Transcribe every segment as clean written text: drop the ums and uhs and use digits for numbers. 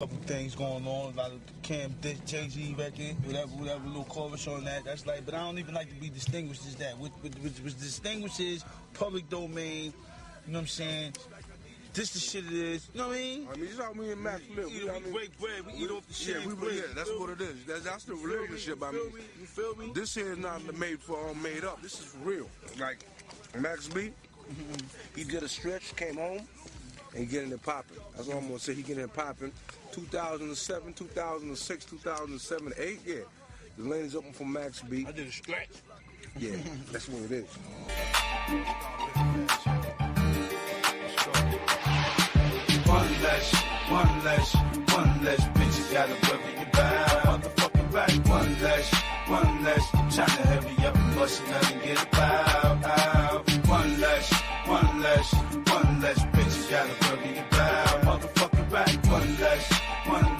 Couple things going on, a lot of Cam, Jay-Z record, whatever, little chorus on that. That's like, but I don't even like to be distinguished as that. What distinguishes public domain, you know what I'm saying? This the shit it is, you know what I mean? I mean, you know me and Max live. We break bread, we eat off the shit. Yeah, that's what it is. That's the relationship. I mean, you feel me? this here is not made up. This is for real. Like Max B, he did a stretch, came home, and he getting it popping. That's what I'm gonna say. He getting it popping. 2007, 2006, 2007, 8, yeah. The lane is open for Max B. I did a stretch. Yeah, that's what it is. One less, bitch, you gotta worry about. Motherfucking right, one less, tryna hurry up and bust it up and get it out. One less, bitch, you gotta worry about. Motherfucking right, one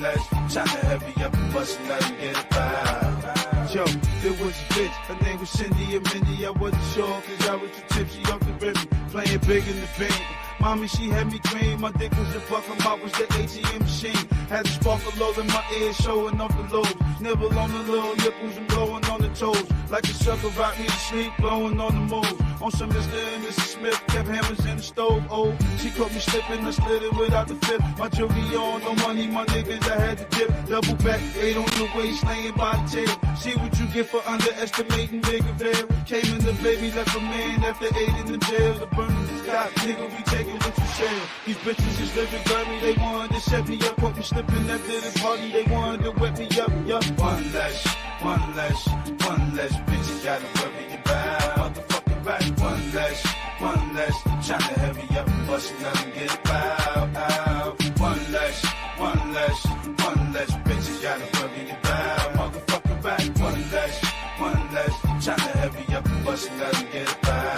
less, tryna hurry up and bust it up and get it out. Yo, there was a bitch, her name was Cindy or Mindy, I wasn't sure, cause I was too tipsy off the ribbon, playing big in the bank. Mommy, she had me cream, my dick was a buck, my mouth was the ATM machine. Had the sparkle all in my ears, showing off the lobes. Nibble on the little nipples and blowing on the toes. Like a sucker rock me to sleep, blowing on the moves. On some Mr. and Mrs. Smith, kept hammers in the stove. Oh, she caught me slipping, I slid it without the fifth. My jewelry on, no money, my niggas, I had to dip. Double back, 8 on the waist, laying by the tail. See what you get for underestimating bigger veil. Came in the baby, left a man after 8 in the jail. The burning the sky, nigga, we taking what you say. These bitches is living dirty, they wanted to set me up. Caught me slipping after the party, they wanted to wet me up, yup. One less, bitch, you gotta worry about. Motherfucking right, one less, tryna hurry up and bust it up and get it out. One less, bitch, you gotta worry about. Motherfucking right, one less, tryna hurry up and bust it up and get it out.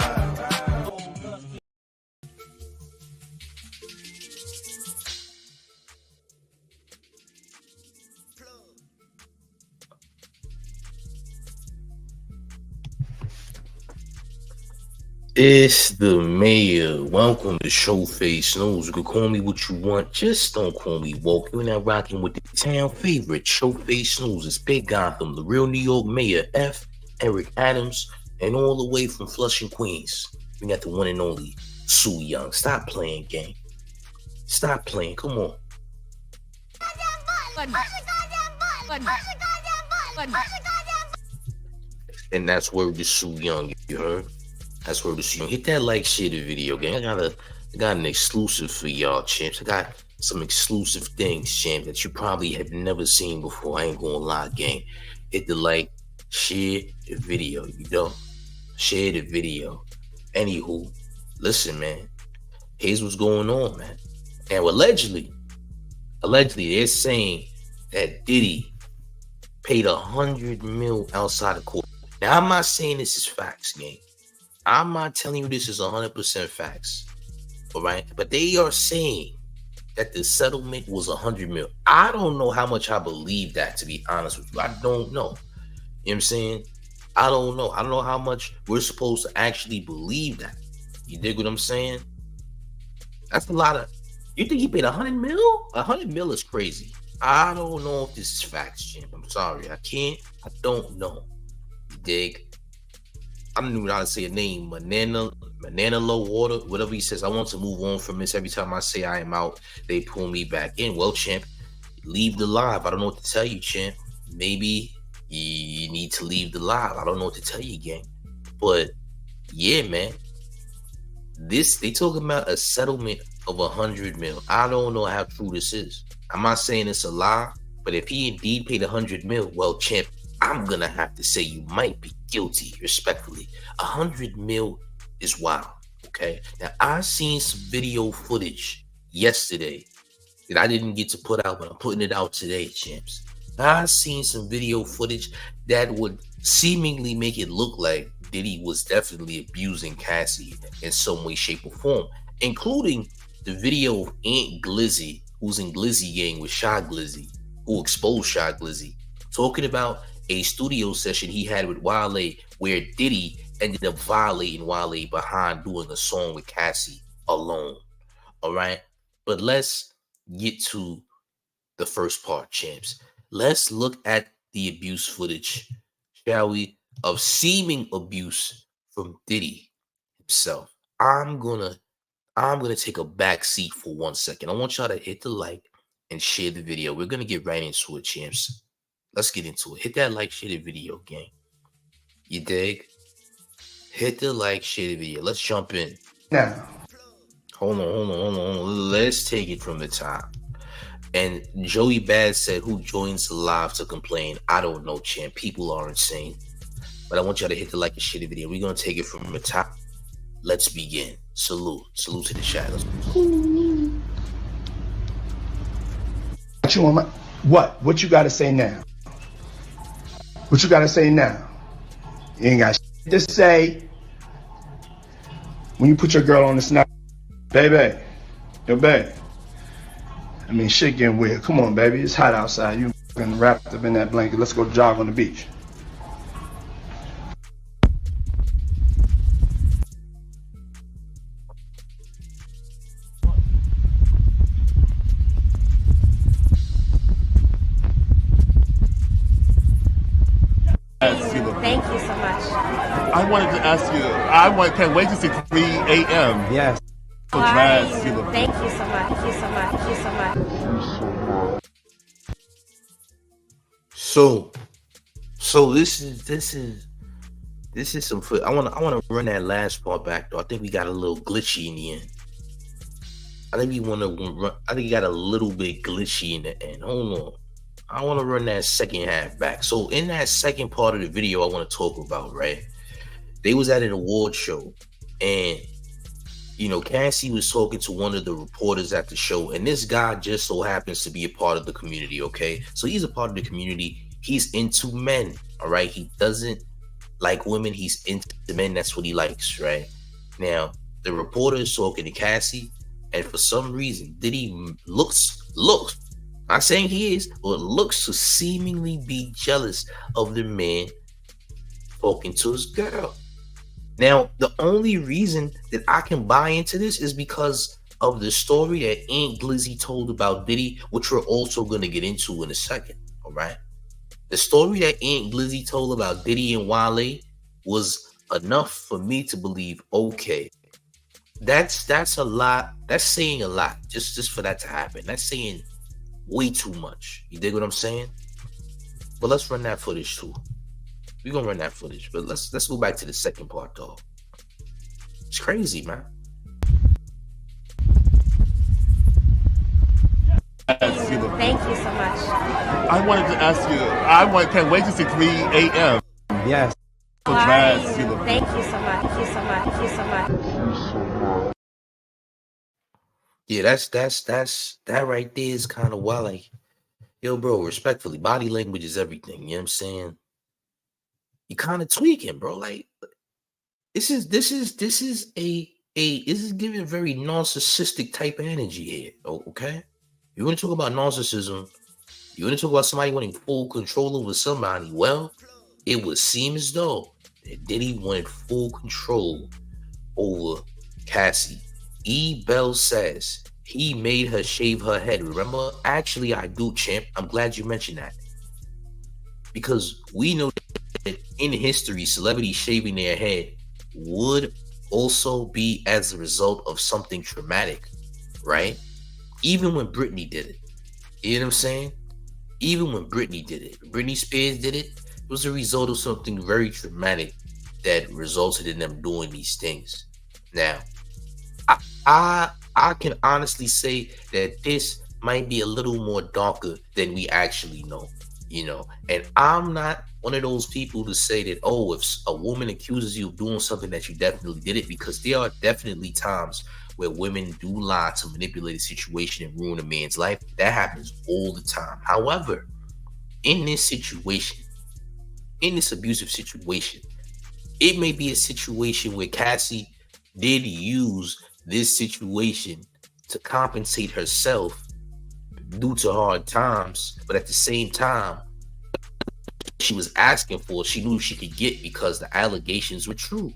It's the mayor. Welcome to Showface. Knows you can call me what you want. Just don't call me woke. You're now rocking with the town favorite, Showface News. It's Big Gotham, the real New York mayor, F. Eric Adams, and all the way from Flushing, Queens. We got the one and only Sue Young. Stop playing, gang. Stop playing. Come on. And that's word to Sue Young. You heard? That's where you hit that like, share the video, gang. I got an exclusive for y'all, champs. I got some exclusive things, champ, that you probably have never seen before. I ain't gonna lie, gang. Hit the like, share the video. You know, share the video. Anywho, listen, man. Here's what's going on, man. And allegedly, they're saying that Diddy paid $100 million outside of court. Now, I'm not saying this is facts, gang. I'm not telling you this is 100% facts, all right? But they are saying that the settlement was $100 million. I don't know how much I believe that, to be honest with you. I don't know. You know what I'm saying? I don't know. I don't know how much we're supposed to actually believe that. You dig what I'm saying? That's a lot of... You think he paid $100 million? $100 million is crazy. I don't know if this is facts, Jim. I'm sorry. I don't know. You dig? I don't even know how to say a name, Banana Low Water, whatever he says. I want to move on from this. Every time I say I am out, they pull me back in. Well, champ, leave the live. I don't know what to tell you, champ. Maybe you need to leave the live. I don't know what to tell you, gang. But yeah, man, they talking about a settlement of $100 million. I don't know how true this is. I'm not saying it's a lie, but if he indeed paid $100 million, well, champ, I'm gonna have to say you might be guilty, respectfully. $100 million is wild, okay? Now, I seen some video footage yesterday that I didn't get to put out, but I'm putting it out today, champs. I seen some video footage that would seemingly make it look like Diddy was definitely abusing Cassie in some way, shape, or form, including the video of Aunt Glizzy, who's in Glizzy gang with Shy Glizzy, who exposed Shy Glizzy, talking about a studio session he had with Wale where Diddy ended up violating Wale behind doing a song with Cassie alone. All right. But let's get to the first part, champs. Let's look at the abuse footage, shall we, of seeming abuse from Diddy himself. I'm gonna take a back seat for 1 second. I want y'all to hit the like and share the video. We're gonna get right into it, champs. Let's get into it. Hit that like, share the video, gang. You dig? Hit the like, share the video. Let's jump in. Now, Hold on. Let's take it from the top. And Joey Bad said, who joins the live to complain? I don't know, champ. People are insane. But I want y'all to hit the like and share the video. We're going to take it from the top. Let's begin. Salute to the chat. What you got to say now? What you got to say now? You ain't got shit to say. When you put your girl on the snap, baby, yo, baby. I mean, shit getting weird. Come on, baby. It's hot outside. You fucking wrapped up in that blanket. Let's go jog on the beach. Thank you so much. I wanted to ask you, can't wait to see 3 a.m. Yes. Thank you so much. Thank you so much. Thank you so much. So this is some foot. I wanna run that last part back though. I think we got a little glitchy in the end. I think it got a little bit glitchy in the end. Hold on. I want to run that second half back. So in that second part of the video I want to talk about, right? They was at an award show and Cassie was talking to one of the reporters at the show, and this guy just so happens to be a part of the community, okay? So he's a part of the community. He's into men, all right? He doesn't like women. He's into men. That's what he likes, right? Now, the reporter is talking to Cassie, and for some reason, Diddy looks, not saying he is, but looks to seemingly be jealous of the man talking to his girl. Now, the only reason that I can buy into this is because of the story that Aunt Glizzy told about Diddy, which we're also going to get into in a second, all right? The story that Aunt Glizzy told about Diddy and Wale was enough for me to believe, okay, that's a lot. That's saying a lot just for that to happen. That's saying way too much. You dig what I'm saying? But let's run that footage too. We're gonna run that footage, but let's go back to the second part though. It's crazy, man. Thank you so much. I wanted to ask you, can't wait to see 3 a.m. Yes. Thank you so much. Thank you so much. Yeah, that right there is kind of wild. Like, yo, bro, respectfully, body language is everything. You know what I'm saying? You kind of tweaking, bro. Like, this is giving very narcissistic type of energy here. Okay, you want to talk about narcissism? You want to talk about somebody wanting full control over somebody? Well, it would seem as though that Diddy wanted full control over Cassie. E. Bell says he made her shave her head. Remember? Actually, I do, champ. I'm glad you mentioned that. Because we know that in history, celebrities shaving their head would also be as a result of something traumatic, right? Even when Britney did it. You know what I'm saying? Even when Britney did it. Britney Spears did it. It was a result of something very traumatic that resulted in them doing these things. Now, I can honestly say that this might be a little more darker than we actually know, and I'm not one of those people to say that, oh, if a woman accuses you of doing something that you definitely did it, because there are definitely times where women do lie to manipulate a situation and ruin a man's life. That happens all the time. However, in this situation, in this abusive situation, it may be a situation where Cassie did use this situation to compensate herself due to hard times, but at the same time, she was asking for, she knew she could get because the allegations were true,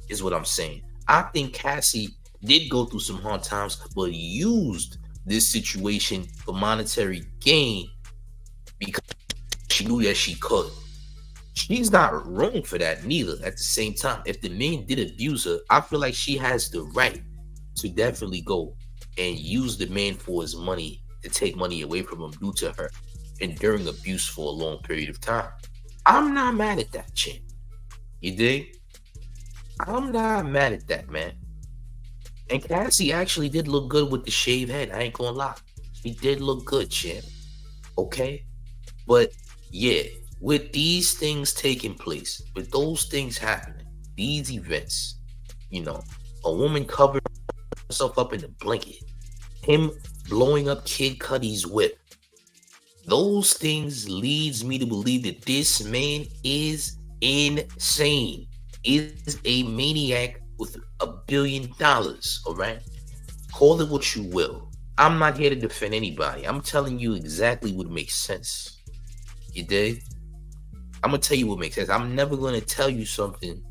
is what I'm saying. I think Cassie did go through some hard times, but used this situation for monetary gain because she knew that she could. She's not wrong for that neither. At the same time, if the man did abuse her, I feel like she has the right to definitely go and use the man for his money, to take money away from him due to her enduring abuse for a long period of time. I'm not mad at that, champ. You dig? I'm not mad at that, man. And Cassie actually did look good with the shaved head. I ain't gonna lie. She did look good, champ. Okay? But yeah, with these things taking place, with those things happening, these events, you know, a woman covering herself up in a blanket, him blowing up Kid Cudi's whip, those things leads me to believe that this man is insane, is a maniac with $1 billion, all right? Call it what you will. I'm not here to defend anybody. I'm telling you exactly what makes sense. You dig? I'm going to tell you what makes sense. I'm never going to tell you something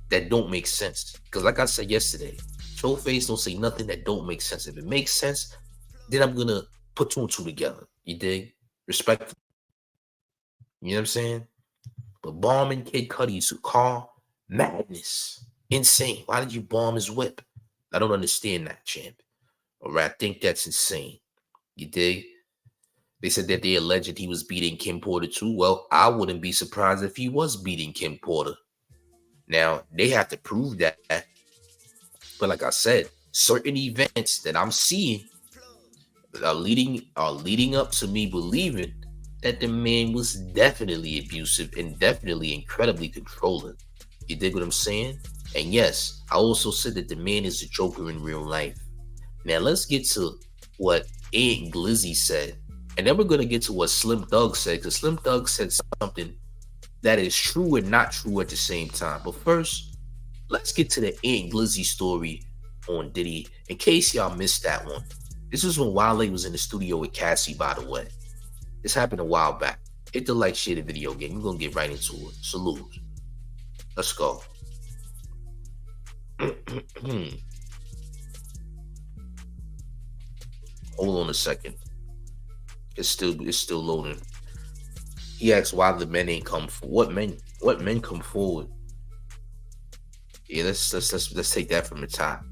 that don't make sense. Because like I said yesterday, Showface don't say nothing that don't make sense. If it makes sense, then I'm going to put two and two together. You dig? Respect. You know what I'm saying? But bombing Kid Cudi's car, madness. Insane. Why did you bomb his whip? I don't understand that, champ. All right, I think that's insane. You dig? They said that they alleged he was beating Kim Porter too. Well, I wouldn't be surprised if he was beating Kim Porter. Now, they have to prove that. But like I said, certain events that I'm seeing are leading up to me believing that the man was definitely abusive and definitely incredibly controlling. You dig what I'm saying? And yes, I also said that the man is a joker in real life. Now let's get to what Aunt Glizzy said. And then we're going to get to what Slim Thug said, because Slim Thug said something that is true and not true at the same time. But first, let's get to the Aunt Glizzy story on Diddy, in case y'all missed that one. This was when Wale was in the studio with Cassie, by the way. This happened a while back. Hit the like, share the video game. We're going to get right into it. Salute. Let's go. Hold on a second. It's still loading. He asked why the men ain't come for what men come forward. Yeah, let's take that from the top.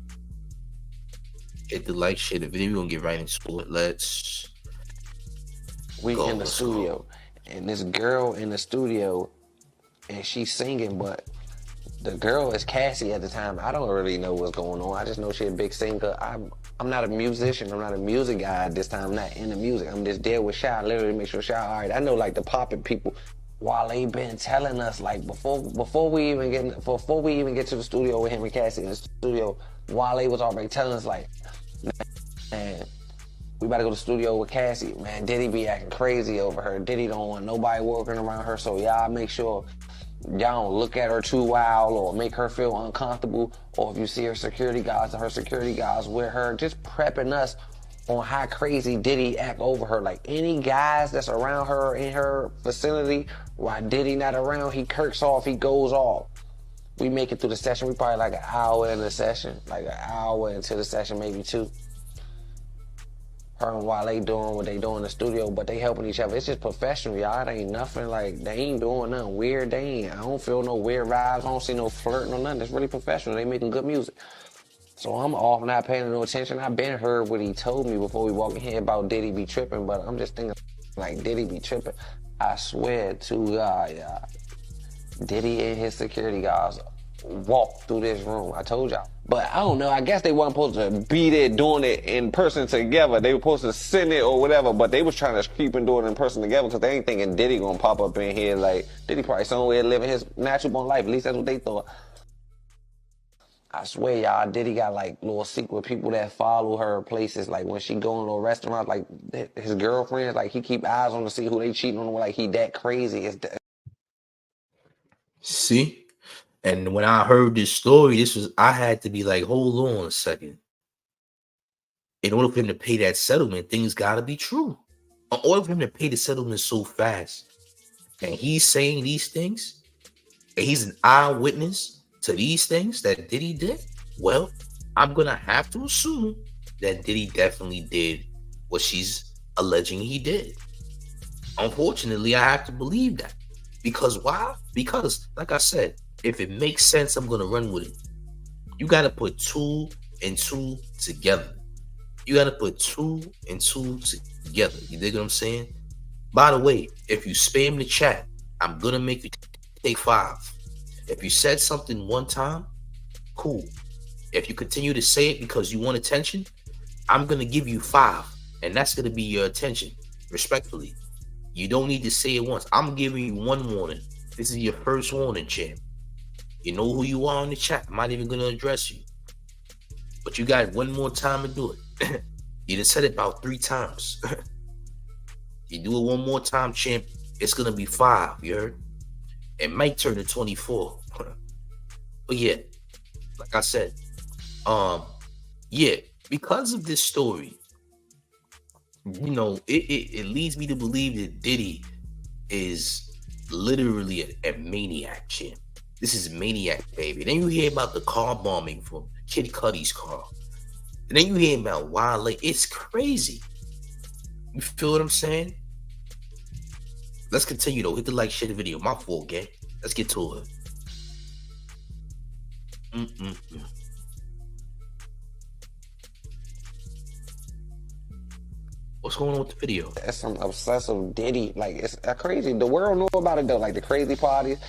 Hit the like, share the video. We're gonna get right into it. Let's go. In the studio, and this girl in the studio, and she's singing, but the girl is Cassie at the time. I don't really know what's going on. I just know she's a big singer. I'm not a musician. I'm not a music guy at this time. I'm not into music. I'm just there with Shy, literally make sure Shy all right. I know like the popping people, while they been telling us like before we even get to the studio with him and Cassie in the studio, Wale was already telling us like, man, we about to go to the studio with Cassie. Man, Diddy be acting crazy over her. Diddy don't want nobody working around her, so y'all make sure y'all don't look at her too wild or make her feel uncomfortable. Or if you see her security guards with her, just prepping us on how crazy Diddy act over her. Like any guys that's around her in her vicinity, while Diddy not around, he kirks off, he goes off. We make it through the session. We probably like an hour in the session, like an hour into the session, maybe two. Her and Wale doing what they do in the studio, but they helping each other. It's just professional, y'all. It ain't nothing like, they ain't doing nothing weird. I don't feel no weird vibes. I don't see no flirting or nothing. It's really professional. They making good music. So I'm off, not paying no attention. I've been heard what he told me before we walk in here about Diddy be tripping, but I'm just thinking like Diddy be tripping. I swear to God, y'all. Diddy and his security guards walk through this room. I told y'all. But I don't know. I guess they weren't supposed to be there doing it in person together. They were supposed to send it or whatever, but they was trying to keep and do it in person together because they ain't thinking Diddy gonna pop up in here. Like, Diddy probably somewhere living his natural born life. At least that's what they thought. I swear, y'all, Diddy got like little secret people that follow her places. Like when she go in little restaurants, like his girlfriends, like he keep eyes on to see who they cheating on. Like he that crazy. See? And when I heard this story, I had to be like, hold on a second. In order for him to pay that settlement, things gotta be true. In order for him to pay the settlement so fast, and he's saying these things, and he's an eyewitness to these things that Diddy did, well, I'm gonna have to assume that Diddy definitely did what she's alleging he did. Unfortunately, I have to believe that. Because why? Because, like I said, if it makes sense, I'm going to run with it. You got to put 2 and 2 together. You got to put 2 and 2 together. You dig what I'm saying? By the way, if you spam the chat, I'm going to make you take 5. If you said something one time, cool. If you continue to say it because you want attention, I'm going to give you 5. And that's going to be your attention, respectfully. You don't need to say it once. I'm giving you 1 warning. This is your first warning, champ. You know who you are in the chat. I'm not even going to address you. But you got 1 more time to do it. You done said it about 3 times. You do it 1 more time, champ, it's going to be 5, you heard? It might turn to 24. But yeah, like I said, yeah, because of this story, you know, it leads me to believe that Diddy is literally a maniac, champ. This is maniac, baby. Then you hear about the car bombing from Kid Cudi's car. And then you hear about Wale. It's crazy. You feel what I'm saying? Let's continue though. Hit the like, share the video. My fault, gang. Let's get to it. What's going on with the video? That's some obsessive Diddy. Like, it's crazy. The world know about it though. Like the crazy parties.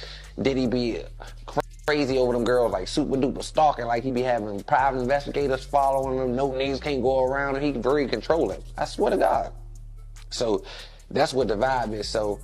Diddy be crazy over them girls, like super duper stalking. Like he be having private investigators following him. No niggas can't go around, and he very controlling. I swear to God. So that's what the vibe is. So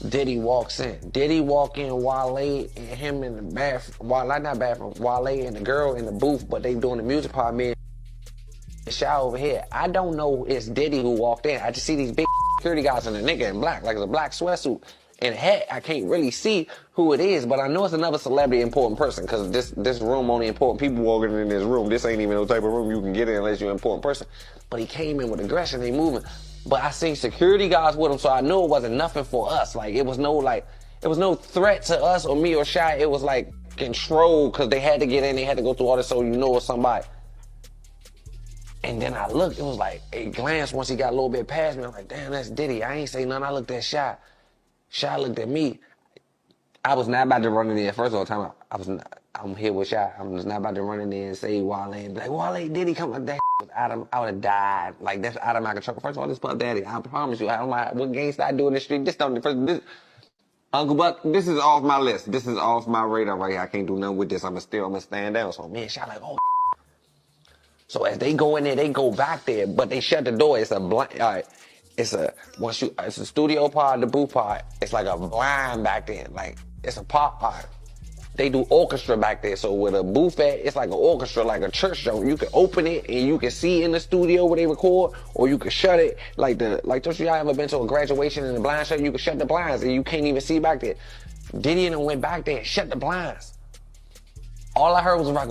Diddy walks in. Diddy walk in, Wale and him in the bathroom. Wale and the girl in the booth, but they doing the music part. Me and Shy over here. I don't know it's Diddy who walked in. I just see these big security guys and a nigga in black, like it's a black sweatsuit and a hat. I can't really see who it is, but I know it's another celebrity important person, because this room only important people walking in this room. This ain't even no type of room you can get in unless you're an important person. But he came in with aggression, he moving. But I seen security guards with him, so I knew it wasn't nothing for us. Like it was no threat to us or me or Shy. It was like control, because they had to get in, they had to go through all this, so you know it's somebody. And then I looked, it was like a glance once he got a little bit past me. I'm like, damn, that's Diddy. I ain't say nothing. I looked at Shy. Shy looked at me. I was not about to run in there. First of all, I'm here with Shy. I'm just not about to run in there and say Wale and be like, Wale, Diddy come. That was out of, I would have died. Like, that's out of my control. First of all, this Puff Daddy. I promise you, I don't know what gangsta I do in the street. Uncle Buck, this is off my list. This is off my radar right here. I can't do nothing with this. I'm gonna stand down. So me and Shy like, oh. So as they go in there, they go back there, but they shut the door. It's a blind. It's a studio part, the booth part. It's like a blind back there. Like it's a pop part. They do orchestra back there. So with a booth at, it's like an orchestra, like a church show. You can open it and you can see in the studio where they record, or you can shut it. Like don't y'all ever been to a graduation in the blind show? You can shut the blinds and you can't even see back there. Diddy and them went back there and shut the blinds. All I heard was like,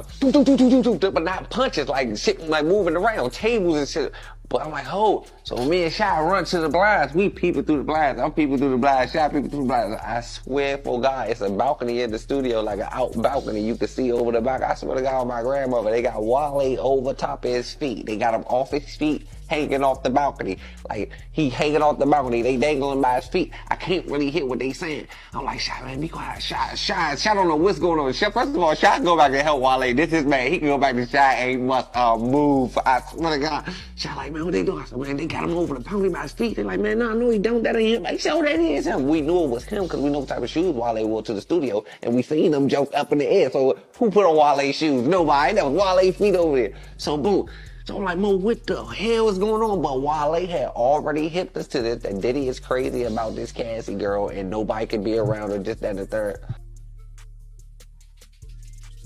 but not punches, like shit, like moving around, tables and shit. But I'm like, oh. So me and Shy run to the blinds. We peeping through the blinds. I'm peeping through the blinds. Shy peeping through the blinds. I swear for God, it's a balcony in the studio, like an out balcony. You can see over the back. I swear to God, my grandmother, they got Wale over top of his feet. They got him off his feet, hanging off the balcony. Like, he hanging off the balcony. They dangling by his feet. I can't really hear what they saying. I'm like, Shy, man, be quiet. Shy don't know what's going on. First of all, Shy go back and help Wale. This is man. He can go back to Shy and must move. I swear to God. Shy like, man, what they doing? I said, man, they got him over the balcony by his feet. They're like, man, no, he don't. That ain't him. Like, so that is him. We knew it was him because we know what type of shoes Wale wore to the studio, and we seen them jump up in the air. So who put on Wale's shoes? Nobody. That was Wale's feet over there. So boom. So I'm like, Mo, what the hell is going on? But Wale had already hipped us to this, that Diddy is crazy about this Cassie girl and nobody can be around her, just that and the third.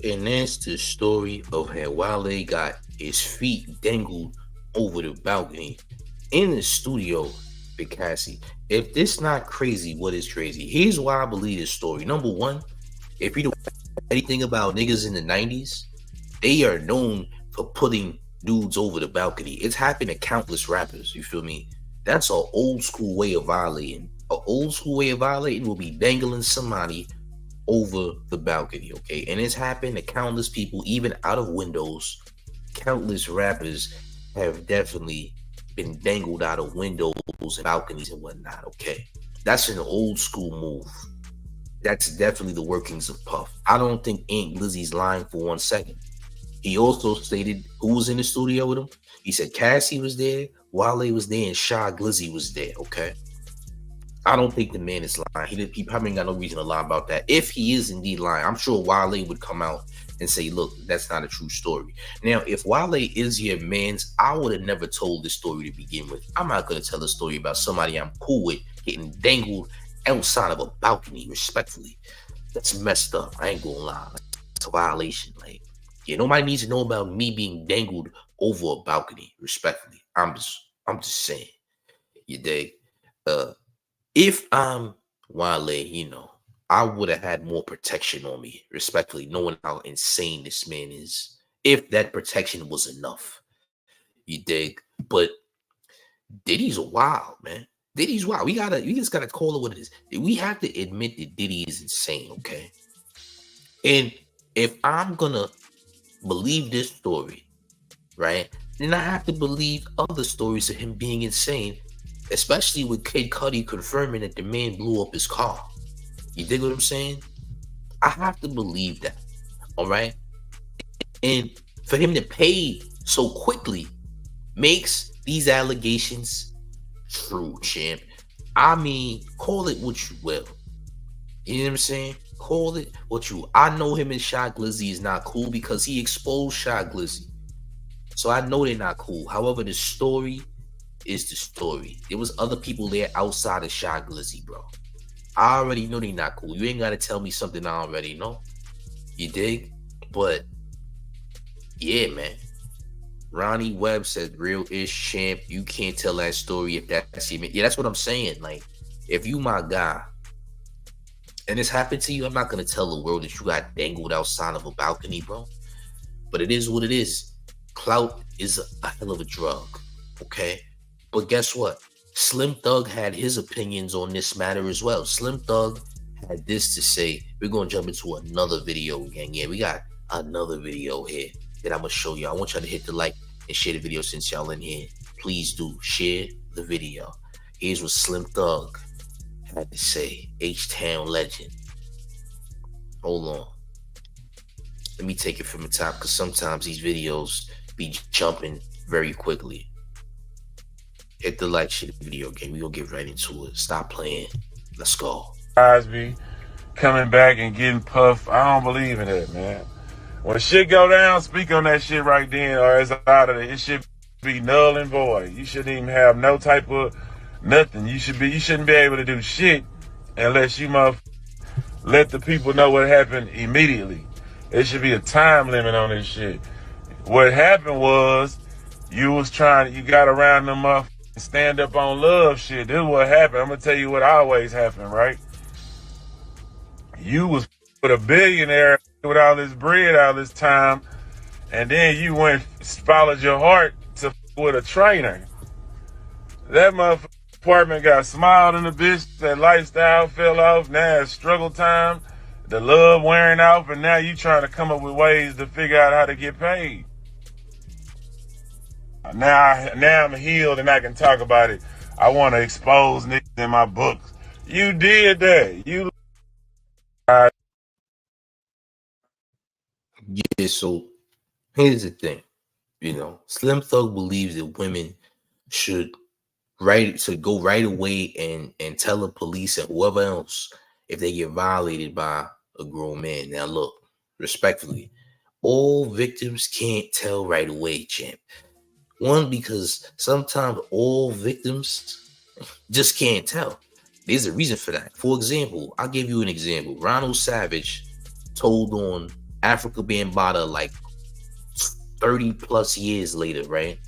And that's the story of how Wale got his feet dangled over the balcony in the studio with Cassie. If this not crazy, what is crazy? Here's why I believe this story. Number one, if you know anything about niggas in the 90s, they are known for putting dudes over the balcony. It's happened to countless rappers, you feel me? That's an old school way of violating. An old school way of violating will be dangling somebody over the balcony, okay? And it's happened to countless people, even out of windows. Countless rappers have definitely been dangled out of windows and balconies and whatnot, okay? That's an old school move. That's definitely the workings of Puff. I don't think Aunt Glizzy's lying for 1 second. He also stated who was in the studio with him. He said Cassie was there, Wale was there, and Shy Glizzy was there, okay? I don't think the man is lying. He probably ain't got no reason to lie about that. If he is indeed lying, I'm sure Wale would come out and say, look, that's not a true story. Now, if Wale is your man's, I would have never told this story to begin with. I'm not going to tell a story about somebody I'm cool with getting dangled outside of a balcony, respectfully. That's messed up. I ain't gonna lie. It's a violation. Like, yeah, nobody needs to know about me being dangled over a balcony, respectfully. I'm just saying. You dig? If I'm Wale, you know, I would have had more protection on me, respectfully, knowing how insane this man is. If that protection was enough. You dig? But Diddy's wild, man. Diddy's wild. We just gotta call it what it is. We have to admit that Diddy is insane, okay? And if I'm gonna believe this story, right, then I have to believe other stories of him being insane, especially with Kid Cudi confirming that the man blew up his car. You dig what I'm saying? I have to believe that, all right? And for him to pay so quickly makes these allegations true, champ. I mean, call it what you will. You know what I'm saying? Call it what you. I know him and Shy Glizzy is not cool because he exposed Shy Glizzy. So I know they're not cool. However, the story is the story. There was other people there outside of Shy Glizzy, bro. I already know they're not cool. You ain't got to tell me something I already know. You dig? But, yeah, man. Ronnie Webb said, real ish champ. You can't tell that story if that's even. Yeah, that's what I'm saying. Like, if you my guy, and this happened to you, I'm not going to tell the world that you got dangled outside of a balcony, bro. But it is what it is. Clout is a hell of a drug, okay? But guess what? Slim Thug had his opinions on this matter as well. Slim Thug had this to say. We're going to jump into another video, gang. Yeah, we got another video here that I'm going to show you. I want y'all to hit the like and share the video since y'all in here. Please do share the video. Here's what Slim Thug had to say. H-Town legend. Hold on. Let me take it from the top because sometimes these videos be jumping very quickly. Hit the like, share the video, game. We gonna get right into it. Stop playing. Let's go. Cosby coming back and getting puffed. I don't believe in that, man. When shit go down, speak on that shit right then, or it's out of it. It should be null and void. You shouldn't even have no type of nothing. You shouldn't be able to do shit unless you let the people know what happened immediately. There should be a time limit on this shit. What happened was you got around them up. Stand up on love shit. This is what happened. I'm gonna tell you what always happened, right? You was with a billionaire with all this bread all this time, and then you went followed your heart to with a trainer. That motherfucking apartment got smiled in the bitch. That lifestyle fell off. Now it's struggle time. The love wearing off, and now you trying to come up with ways to figure out how to get paid. Now I'm healed and I can talk about it. I want to expose niggas in my books. You did that. Yeah, so here's the thing. You know, Slim Thug believes that women should go right away and tell the police and whoever else if they get violated by a grown man. Now look, respectfully, all victims can't tell right away, champ. One, because sometimes all victims just can't tell. There's a reason for that. For example, I'll give you an example. Ronald Savage told on Africa Bambaataa like 30 plus years later, right?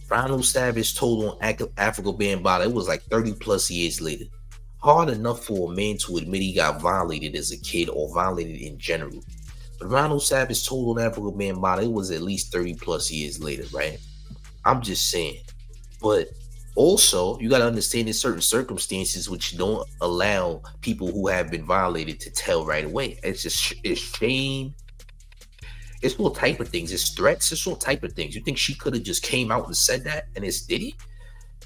Ronald Savage told on Africa Bambaataa, it was like 30 plus years later. Hard enough for a man to admit he got violated as a kid or violated in general. But Ronald Savage told on Africa Bambaataa, it was at least 30 plus years later, right? I'm just saying. But also, you got to understand in certain circumstances which don't allow people who have been violated to tell right away. It's just it's shame. It's all type of things. It's threats. It's all type of things. You think she could have just came out and said that and it's Diddy?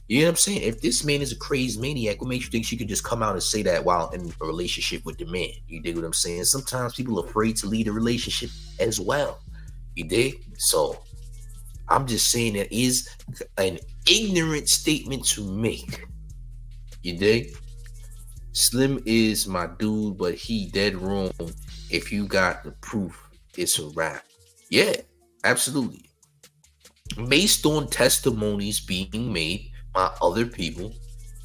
You know what I'm saying? If this man is a crazy maniac, what makes you think she could just come out and say that while in a relationship with the man? You dig what I'm saying? Sometimes people are afraid to lead a relationship as well. You dig? So I'm just saying that is an ignorant statement to make. You dig? Slim is my dude, but he dead wrong. If you got the proof, it's a wrap. Yeah, absolutely. Based on testimonies being made by other people,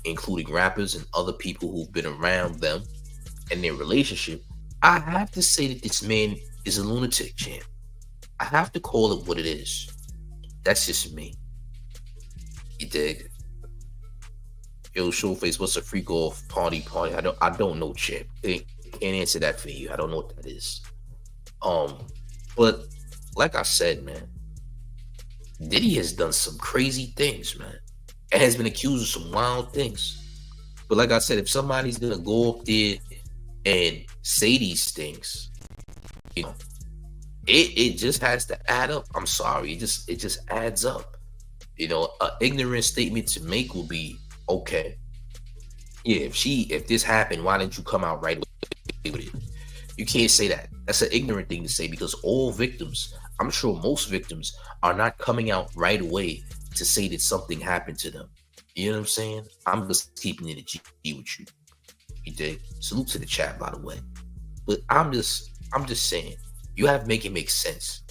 including rappers and other people who've been around them and their relationship, I have to say that this man is a lunatic, champ. I have to call it what it is. That's just me. You dig? Yo, Showface, what's a freak off party? I don't know, champ. Can't answer that for you. I don't know what that is. But like I said, man, Diddy has done some crazy things, man, and has been accused of some wild things. But like I said, if somebody's gonna go up there and say these things, you know, it just has to add up. I'm sorry, it just adds up. You know, an ignorant statement to make will be, okay, yeah, if this happened, why didn't you come out right away with it? You can't say that. That's an ignorant thing to say, because all victims, I'm sure most victims, are not coming out right away to say that something happened to them. You know what I'm saying? I'm just keeping it a G with you. You dig? Salute to the chat, by the way. But I'm just saying, you have to make it make sense.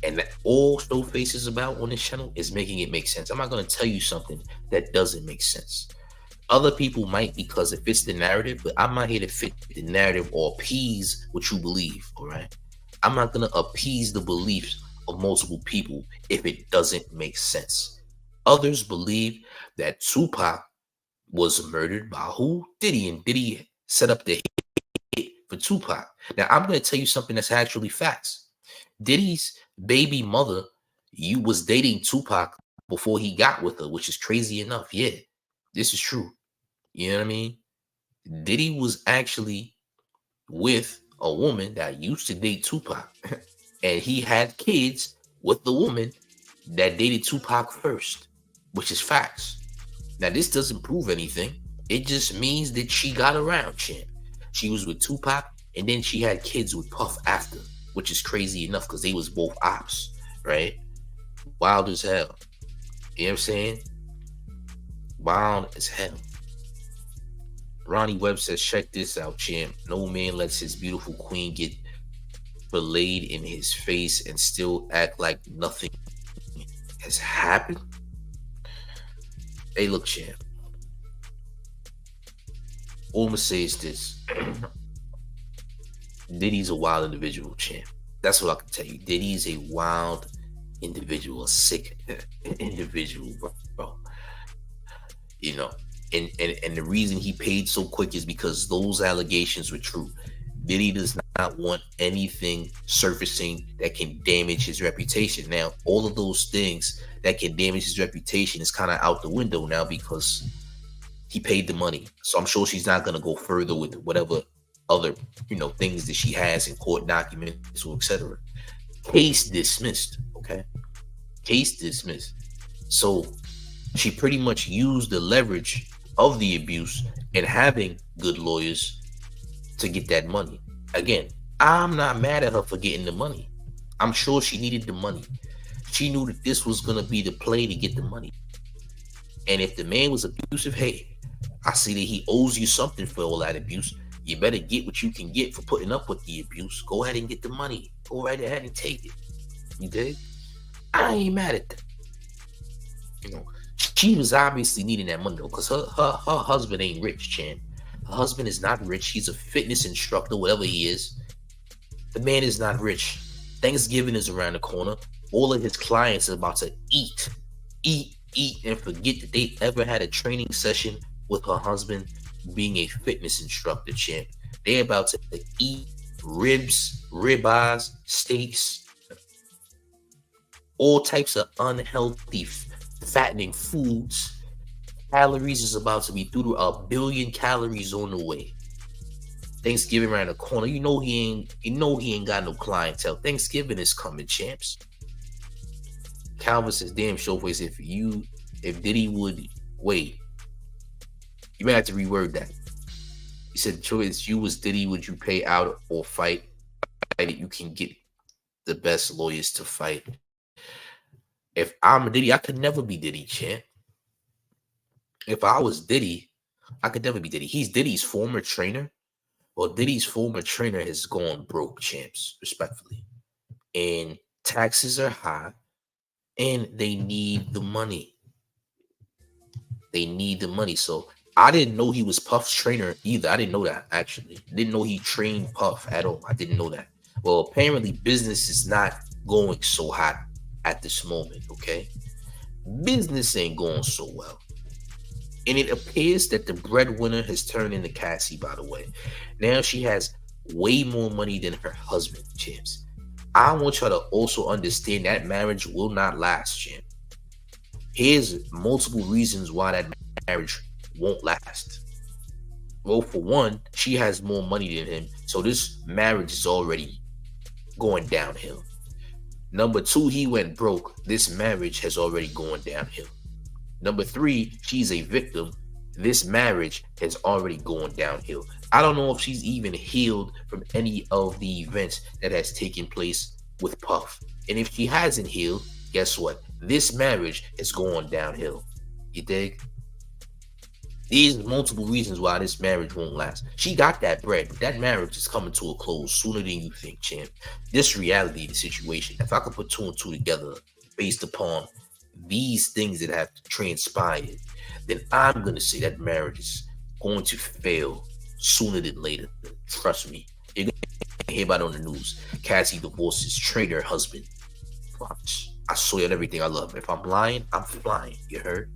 And that all Showface is about on this channel is making it make sense. I'm not going to tell you something that doesn't make sense. Other people might, because it fits the narrative, but I'm not here to fit the narrative or appease what you believe, all right? I'm not going to appease the beliefs of multiple people if it doesn't make sense. Others believe that Tupac was murdered by who? Diddy, and Diddy set up the hit for Tupac. Now, I'm going to tell you something that's actually facts. Diddy's baby mother, you was dating Tupac before he got with her, which is crazy enough. Yeah, this is true. You know what I mean? Diddy was actually with a woman that used to date Tupac, and he had kids with the woman that dated Tupac first, which is facts. Now, this doesn't prove anything. It just means that she got around, champ. She was with Tupac, and then she had kids with Puff after, which is crazy enough because they was both ops, right? Wild as hell. You know what I'm saying? Wild as hell. Ronnie Webb says, check this out, champ. No man lets his beautiful queen get belayed in his face and still act like nothing has happened. Hey, look, champ. All I'm gonna say is this. Diddy's a wild individual, champ. That's what I can tell you. Diddy's a wild individual, a sick individual, bro. You know, and the reason he paid so quick is because those allegations were true. Diddy does not want anything surfacing that can damage his reputation. Now, all of those things that can damage his reputation is kind of out the window now because he paid the money. So I'm sure she's not going to go further with whatever other, things that she has in court documents or etc. Case dismissed, okay? Case dismissed. So she pretty much used the leverage of the abuse and having good lawyers to get that money. Again, I'm not mad at her for getting the money. I'm sure she needed the money. She knew that this was going to be the play to get the money. And if the man was abusive, hey, I see that he owes you something for all that abuse. You better get what you can get for putting up with the abuse. Go ahead and get the money. Go right ahead and take it. You dig? I ain't mad at that. She was obviously needing that money though, because her husband ain't rich, champ. Her husband is not rich. He's a fitness instructor, whatever he is. The man is not rich. Thanksgiving is around the corner. All of his clients are about to eat, and forget that they ever had a training session with her husband being a fitness instructor, champ. They're about to eat ribs, ribeyes, steaks, all types of unhealthy, fattening foods. Calories is about to be through to 1 billion calories on the way. Thanksgiving around the corner. You know he ain't got no clientele. Thanksgiving is coming, champs. Calvin says, damn, Showface, if Diddy would Wait, you may have to reword that. You said, choice you was Diddy, would you pay out or fight? You can get the best lawyers to fight. If I'm Diddy, I could never be Diddy, champ. If I was Diddy, I could never be Diddy. He's Diddy's former trainer. Well, Diddy's former trainer has gone broke, champs, respectfully. And taxes are high, and they need the money. They need the money. So I didn't know he was Puff's trainer either. I didn't know that, actually. Didn't know he trained Puff at all. I didn't know that. Well, apparently business is not going so hot at this moment, okay? Business ain't going so well. And it appears that the breadwinner has turned into Cassie, by the way. Now she has way more money than her husband, champs. I want y'all to also understand that marriage will not last, champ. Here's multiple reasons why that marriage won't last. Well, for one, she has more money than him, so this marriage is already going downhill. Number two, he went broke. This marriage has already gone downhill. Number three, she's a victim. This marriage has already gone downhill. I don't know if she's even healed from any of the events that has taken place with Puff. And if she hasn't healed, guess what? This marriage is going downhill. You dig? These are multiple reasons why this marriage won't last. She got that bread. That marriage is coming to a close sooner than you think, champ. This reality of the situation, if I could put two and two together based upon these things that have transpired, then I'm going to say that marriage is going to fail sooner than later. Trust me. You're going to hear about it on the news. Cassie divorces trainer husband. Promise. I swear on everything I love. If I'm lying, I'm flying. You heard?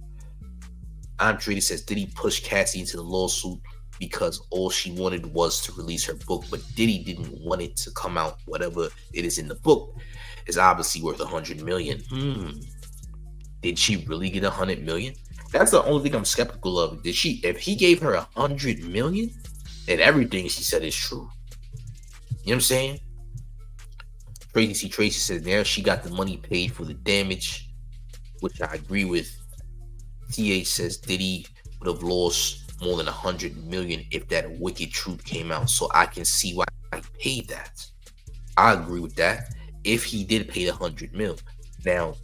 Andre says, Diddy pushed Cassie into the lawsuit because all she wanted was to release her book, but Diddy didn't want it to come out. Whatever it is in the book is obviously worth $100 million. Did she really get $100 million? That's the only thing I'm skeptical of. Did she? If he gave her $100 million, then everything she said is true. You know what I'm saying? Tracy says now she got the money paid for the damage, which I agree with. TH says Diddy would have lost more than $100 million if that wicked truth came out. So I can see why he paid that. I agree with that. If he did pay the $100 million. Now,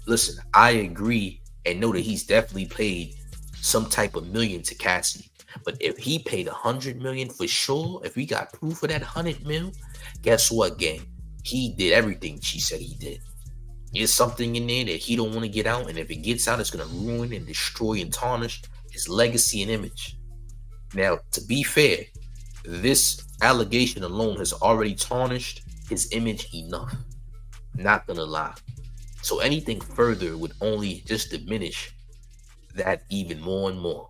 listen, I agree and know that he's definitely paid some type of million to Cassie. But if he paid $100 million for sure, if we got proof of that $100 million, guess what, gang? He did everything she said he did. There's something in there that he don't want to get out, and if it gets out, it's going to ruin and destroy and tarnish his legacy and image. Now, to be fair, this allegation alone has already tarnished his image enough. Not going to lie. So anything further would only just diminish that even more and more.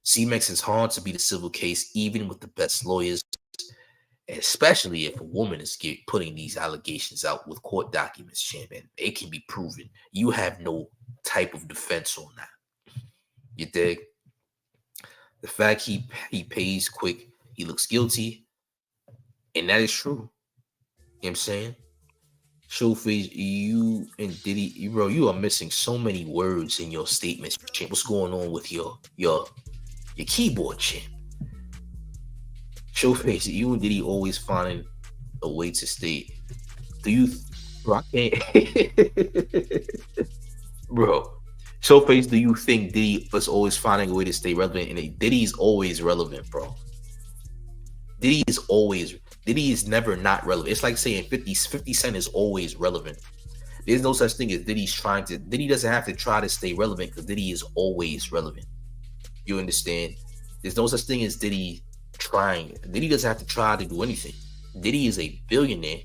C-Mex is hard to beat a civil case, even with the best lawyers, especially if a woman is putting these allegations out with court documents, champion. It can be proven. You have no type of defense on that. You dig? The fact he pays quick, he looks guilty, and that is true. You know what I'm saying? Showface, you and Diddy, bro, you are missing so many words in your statements, champ. What's going on with your keyboard, champ? Showface, you and Diddy always finding a way to stay. Do you, bro? I can't, bro. Showface, do you think Diddy is always finding a way to stay relevant? And Diddy's always relevant, bro. Diddy is never not relevant. It's like saying 50 Cent is always relevant. There's no such thing as Diddy doesn't have to try to stay relevant because Diddy is always relevant. You understand? There's no such thing as Diddy trying. Diddy doesn't have to try to do anything. Diddy is a billionaire.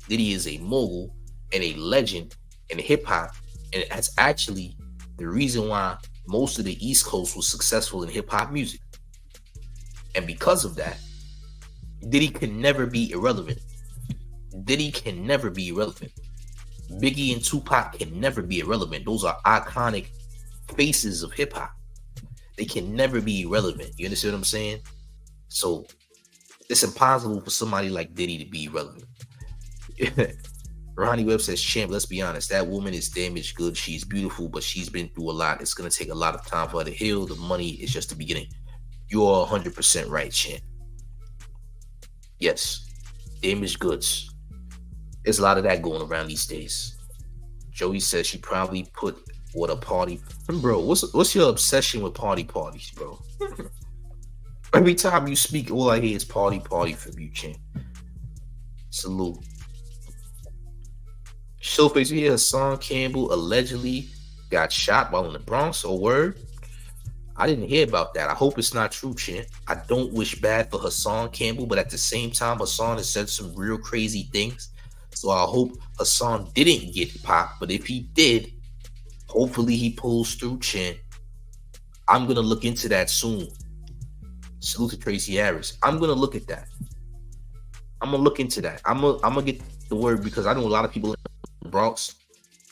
Diddy is a mogul and a legend in hip hop. And that's actually the reason why most of the East Coast was successful in hip hop music. And because of that, Diddy can never be irrelevant. Diddy can never be irrelevant. Biggie and Tupac can never be irrelevant. Those are iconic faces of hip hop. They can never be irrelevant. You understand what I'm saying? So it's impossible for somebody like Diddy to be irrelevant. Ronnie Webb says, champ, let's be honest. That woman is damaged good. She's beautiful, but she's been through a lot. It's going to take a lot of time for her to heal. The money is just the beginning. You're 100% right, champ. Yes. Damaged goods. There's a lot of that going around these days. Joey says she probably put what a party. Bro, what's your obsession with parties, bro? Every time you speak, all I hear is party from you, champ. Salute. Showface, you hear Assan Campbell allegedly got shot while in the Bronx, or word? I didn't hear about that. I hope it's not true, champ. I don't wish bad for Assan Campbell, but at the same time, Assan has said some real crazy things. So I hope Assan didn't get popped, but if he did, hopefully he pulls through, champ. I'm going to look into that soon. Salute to Tracy Harris. I'm going to look at that. I'm going to look into that. I'm going to get the word because I know a lot of people in the Bronx.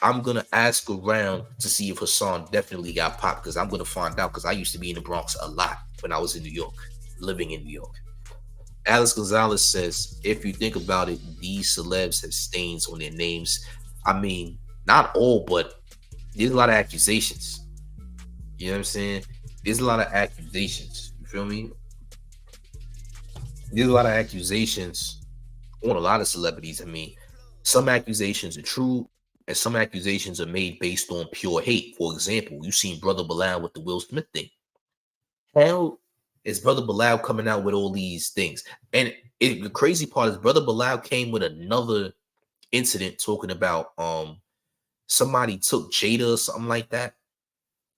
I'm going to ask around to see if Assan definitely got popped because I'm going to find out because I used to be in the Bronx a lot when I was in New York, living in New York. Alex Gonzalez says, if you think about it, these celebs have stains on their names. I mean, not all, but there's a lot of accusations. You know what I'm saying? There's a lot of accusations. You feel me? There's a lot of accusations on a lot of celebrities. I mean, some accusations are true and some accusations are made based on pure hate. For example, you seen Brother Bilal with the Will Smith thing. How is Brother Bilal coming out with all these things? And the crazy part is Brother Bilal came with another incident talking about somebody took Jada or something like that.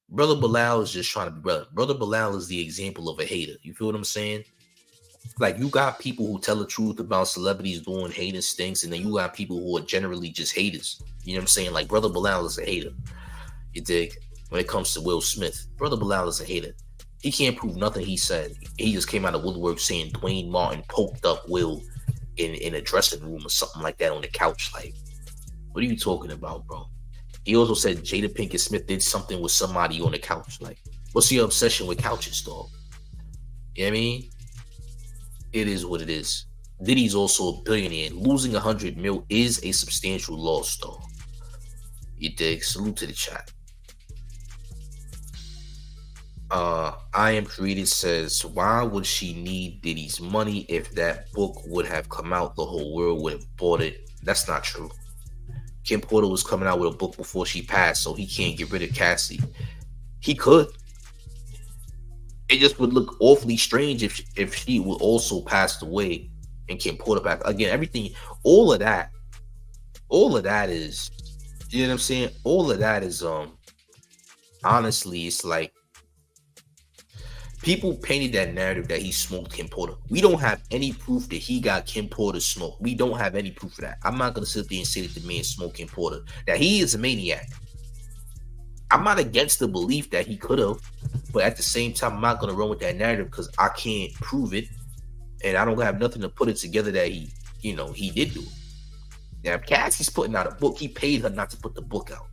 Brother Bilal is just trying to be brother. Brother Bilal is the example of a hater. You feel what I'm saying? Like, you got people who tell the truth about celebrities doing heinous things, and then you got people who are generally just haters. You know what I'm saying? Like, Brother Bilal is a hater. You dig? When it comes to Will Smith, Brother Bilal is a hater. He can't prove nothing he said. He just came out of woodwork saying Dwayne Martin poked up Will in a dressing room or something like that on the couch. Like, what are you talking about, bro? He also said Jada Pinkett Smith did something with somebody on the couch. Like, what's your obsession with couches, dog? You know what I mean? It is what it is. Diddy's also a billionaire. Losing 100 mil is a substantial loss, though. You dig? Salute to the chat. I Am Created says, why would she need Diddy's money? If that book would have come out, the whole world would have bought it. That's not true. Kim Porter was coming out with a book before she passed, so he can't get rid of Cassie. He could. It just would look awfully strange if she would also passed away and Kim Porter back. Again, everything, all of that is, you know what I'm saying? All of that is, honestly, it's like, people painted that narrative that he smoked Kim Porter. We don't have any proof that he got Kim Porter smoked. We don't have any proof of that. I'm not going to sit there and say that the man smoked Kim Porter. That he is a maniac. I'm not against the belief that he could have, but at the same time, I'm not going to run with that narrative because I can't prove it, and I don't have nothing to put it together that he did do it. Now, if Cassie's putting out a book, he paid her not to put the book out,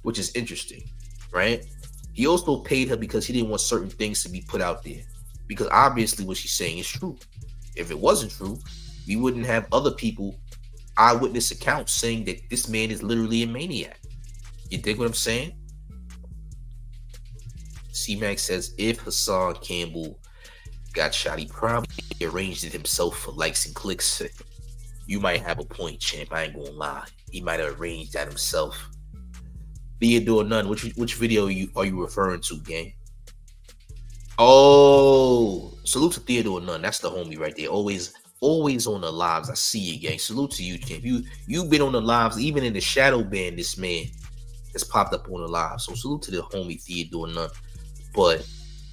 which is interesting, right? He also paid her because he didn't want certain things to be put out there, because obviously what she's saying is true. If it wasn't true, we wouldn't have other people, eyewitness accounts saying that this man is literally a maniac. You dig what I'm saying? C-Max says, if Assan Campbell got shot, he probably arranged it himself for likes and clicks. You might have a point, champ. I ain't gonna lie. He might have arranged that himself. Theodore Nunn, which video are you referring to, gang? Oh, salute to Theodore Nunn. That's the homie right there. Always on the lives. I see you, gang. Salute to you, champ. You've been on the lives, even in the shadow band. This man has popped up on the live. So salute to the homie Theodore Nunn. But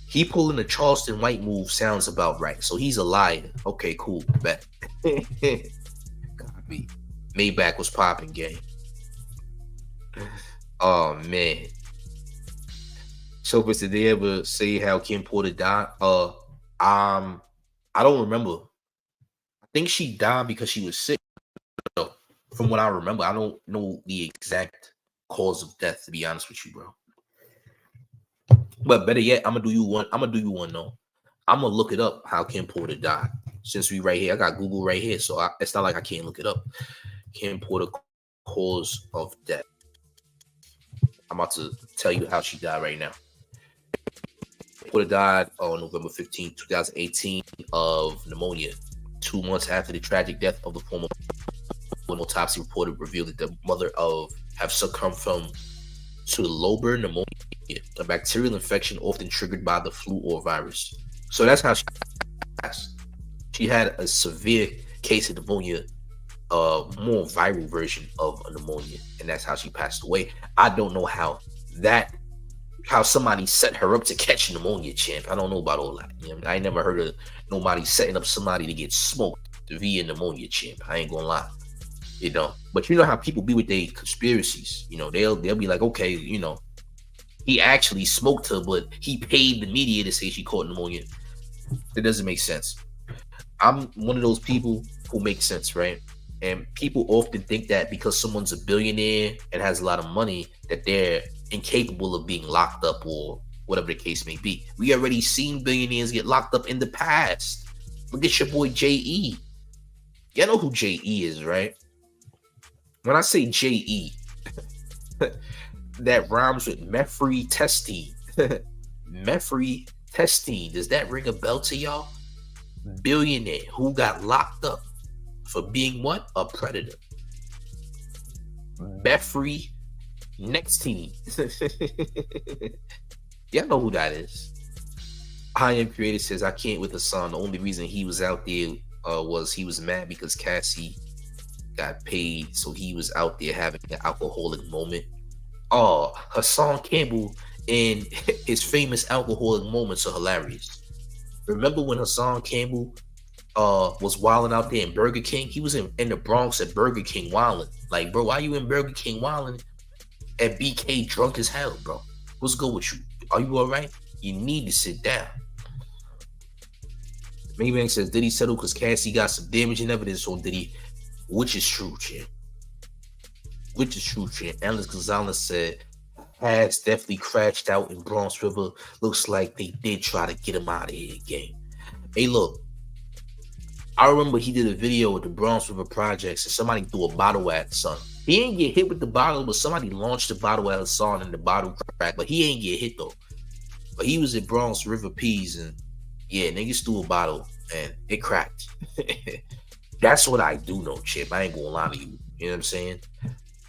he pulling the Charleston White move sounds about right. So he's a liar. Okay, cool. Bet. Copy. Maybach was popping, gang. Oh man. So did they ever say how Kim Porter died? I don't remember. I think she died because she was sick. From what I remember, I don't know the exact cause of death, to be honest with you, bro. But better yet, I'm gonna do you one though. I'm gonna look it up how Kim Porter died. Since we right here, I got Google right here, so it's not like I can't look it up. Kim Porter cause of death. I'm about to tell you how she died right now. Would have died on November 15, 2018 of pneumonia. 2 months after the tragic death of the former, when autopsy reported revealed that the mother of have succumbed to lobar pneumonia, a bacterial infection often triggered by the flu or virus. So that's how she passed. She had a severe case of pneumonia, more viral version of a pneumonia, and that's how she passed away. I don't know how somebody set her up to catch pneumonia, champ. I don't know about all that. You know, I ain't never heard of nobody setting up somebody to get smoked via pneumonia, champ. I ain't gonna lie. You know, but you know how people be with their conspiracies. You know, they'll be like, okay, you know, he actually smoked her, but he paid the media to say she caught pneumonia. That doesn't make sense. I'm one of those people who make sense, right? And people often think that because someone's a billionaire and has a lot of money, that they're incapable of being locked up or whatever the case may be. We already seen billionaires get locked up in the past. Look at your boy J.E. Y'all know who J.E. is, right? When I say J.E., that rhymes with methyltestine. Methyltestine. Does that ring a bell to y'all? Billionaire who got locked up for being what? A predator. Methyltestine. Y'all know who that is. I Am Creator says, I can't with Assan. The only reason he was out there was he was mad because Cassie got paid, so he was out there having an alcoholic moment. Oh, Assan Campbell and his famous alcoholic moments are hilarious. Remember when Assan Campbell was wilding out there in Burger King? He was in the Bronx at Burger King wilding. Like, bro, why you in Burger King wilding at BK drunk as hell, bro? What's good with you? Are you all right? You need to sit down. Maybank says, Diddy settle because Cassie got some damaging evidence on Diddy, which is true, champ. Which is true, champ. Alice Gonzalez said, has definitely crashed out in Bronx River. Looks like they did try to get him out of here again. Hey, look. I remember he did a video with the Bronx River Projects and somebody threw a bottle at Assan. He ain't get hit with the bottle, but somebody launched the bottle at Assan and the bottle cracked. But he ain't get hit, though. But he was at Bronx River Peas and, yeah, niggas threw a bottle and it cracked. That's what I do know, Chip. I ain't gonna lie to you. You know what I'm saying?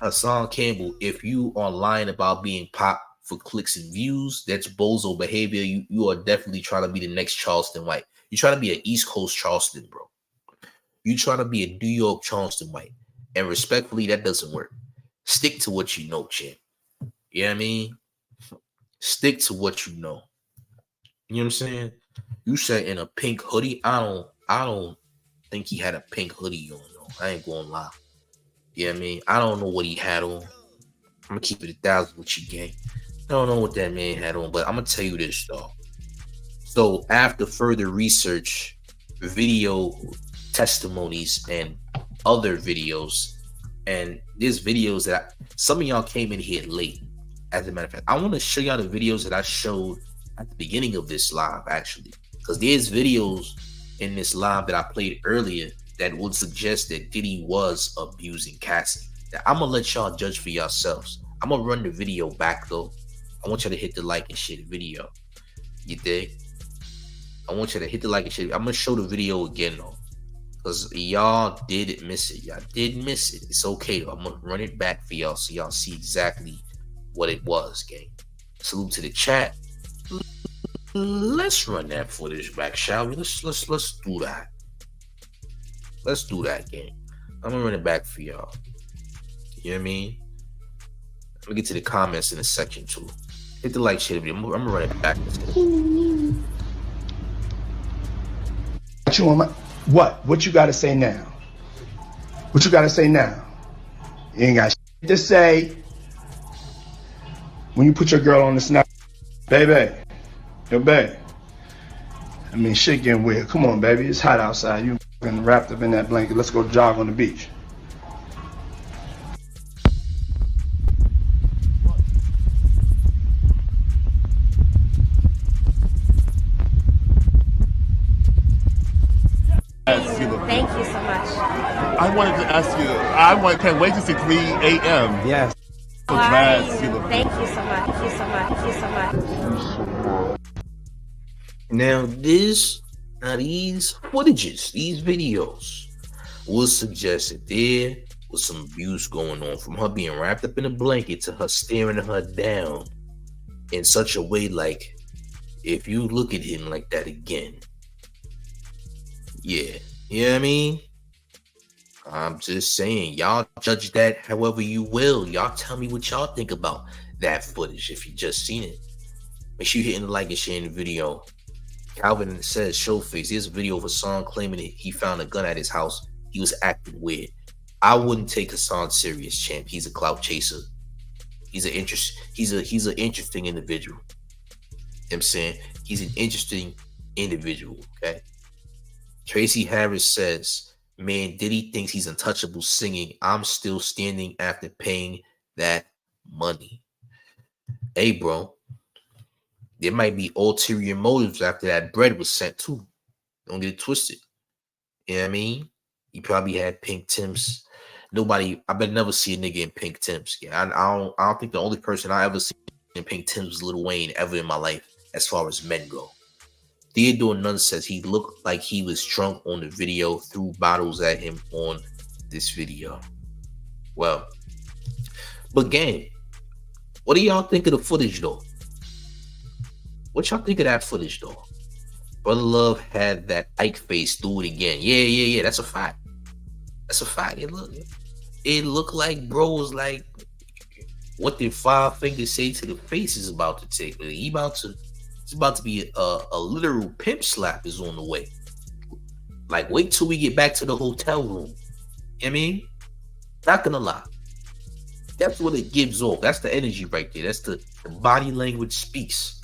Assan Campbell, if you are lying about being pop for clicks and views, that's bozo behavior. You are definitely trying to be the next Charleston White. You're trying to be an East Coast Charleston, bro. You trying to be a New York Charleston White. And respectfully, that doesn't work. Stick to what you know, champ. You know what I mean? Stick to what you know. You know what I'm saying? You said in a pink hoodie. I don't think he had a pink hoodie on, though. I ain't gonna lie. You know what I mean? I don't know what he had on. I'm gonna keep it 1,000 with you, gang. I don't know what that man had on, but I'm gonna tell you this, though. So after further research, video testimonies, and other videos, and there's videos that some of y'all came in here late. As a matter of fact, I want to show y'all the videos that I showed at the beginning of this live, actually, because there's videos in this live that I played earlier that would suggest that Diddy was abusing Cassie. Now, I'm gonna let y'all judge for yourselves. I'm gonna run the video back though. I want y'all to hit the like and share the video. You dig? I want you to hit the like and share. I'm gonna show the video again though, because y'all did miss it. Y'all did miss it. It's okay though. I'm gonna run it back for y'all so y'all see exactly what it was, gang. Salute to the chat. Let's run that footage back, shall we? Let's do that. Let's do that, gang. I'm gonna run it back for y'all. You know what I mean? Let me get to the comments in a section too. Hit the like, share the video. I'm gonna run it back. What you gotta say now? What you gotta say now? You ain't got shit to say when you put your girl on the snap. Baby, yo, babe. I mean, shit getting weird. Come on, baby. It's hot outside. You wrapped up in that blanket. Let's go jog on the beach. Thank you so much. I wanted to ask you, can't wait to see 3 a.m. Yes. How are you? Thank you so much. Thank you so much. Thank you so much. Now these footages, these videos will suggest that there was some abuse going on, from her being wrapped up in a blanket to her staring her down in such a way like, if you look at him like that again, yeah, you know what I mean? I'm just saying, y'all judge that however you will. Y'all tell me what y'all think about that footage if you just seen it. Make sure you're hitting the like and sharing the video. Calvin says, Showface, here's a video of Assan claiming that he found a gun at his house. He was acting weird. I wouldn't take Assan serious, champ. He's a clout chaser. He's an interesting individual. You know what I'm saying? He's an interesting individual, okay? Tracy Harris says, man, Diddy thinks he's untouchable singing. I'm still standing after paying that money. Hey, bro, there might be ulterior motives after that bread was sent too. Don't get it twisted. You know what I mean? He probably had pink Timbs. I bet never see a nigga in pink Timbs. Yeah, I don't think the only person I ever seen in pink Timbs was Lil Wayne ever in my life, as far as men go. Theodore Nunn says he looked like he was drunk on the video, threw bottles at him on this video. Well, but gang, what do y'all think of the footage though? What y'all think of that footage though? Brother Love had that Ike face, do it again. Yeah. That's a fact. That's a fact. It looked like bro was like, what did Five Fingers say to the face is about to take? It's about to be a literal pimp slap is on the way. Like, wait till we get back to the hotel room. You know what I mean? Not gonna lie. That's what it gives off. That's the energy right there. That's the body language speaks.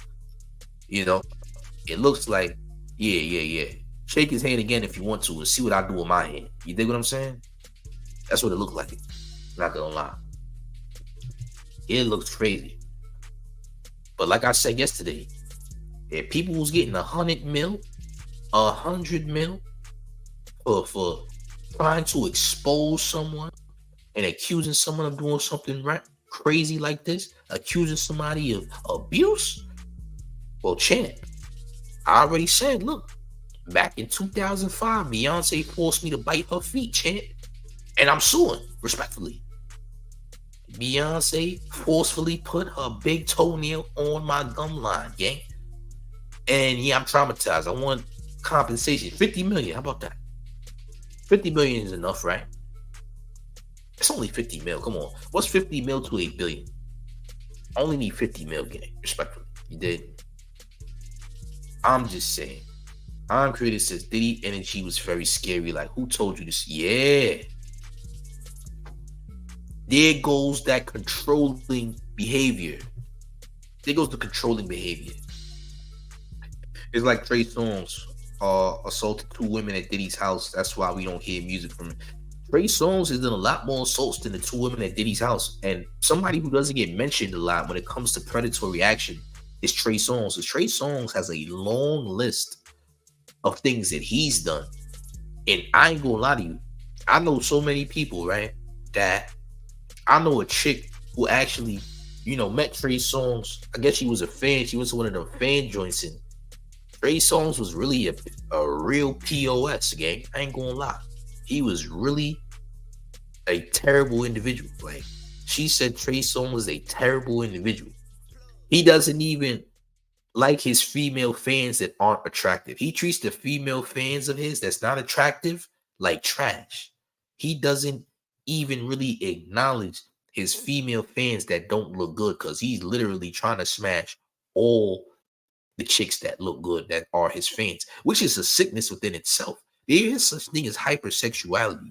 You know? It looks like, yeah. Shake his hand again if you want to and see what I do with my hand. You dig what I'm saying? That's what it looked like. Not gonna lie. It looks crazy. But like I said yesterday, if people was getting 100 mil for trying to expose someone and accusing someone of doing something crazy like this, accusing somebody of abuse, well, champ, I already said, look, back in 2005, Beyonce forced me to bite her feet, champ, and I'm suing, respectfully. Beyonce forcefully put her big toenail on my gum line, gang. And yeah, I'm traumatized. I want compensation. 50 million. How about that? 50 million is enough, right? It's only 50 mil. Come on. What's 50 mil to 8 billion? I only need 50 mil, gang. Respectfully. You did. I'm just saying. I'm Creator says Diddy energy was very scary. Like, who told you this? Yeah. There goes that controlling behavior. There goes the controlling behavior. It's like Trey Songz assaulted 2 women at Diddy's house. That's why we don't hear music from him. Trey Songz has done a lot more assaults than the 2 women at Diddy's house. And somebody who doesn't get mentioned a lot when it comes to predatory action is Trey Songz. So Trey Songz has a long list of things that he's done. And I ain't gonna lie to you. I know so many people, right? That I know a chick who actually, met Trey Songz. I guess she was a fan. She was one of them fan joints in. Trey Songz was really a real POS, gang. I ain't gonna lie. He was really a terrible individual. Like, she said Trey Songz was a terrible individual. He doesn't even like his female fans that aren't attractive. He treats the female fans of his that's not attractive like trash. He doesn't even really acknowledge his female fans that don't look good, because he's literally trying to smash all the chicks that look good that are his fans, which is a sickness within itself. There is such thing as hypersexuality,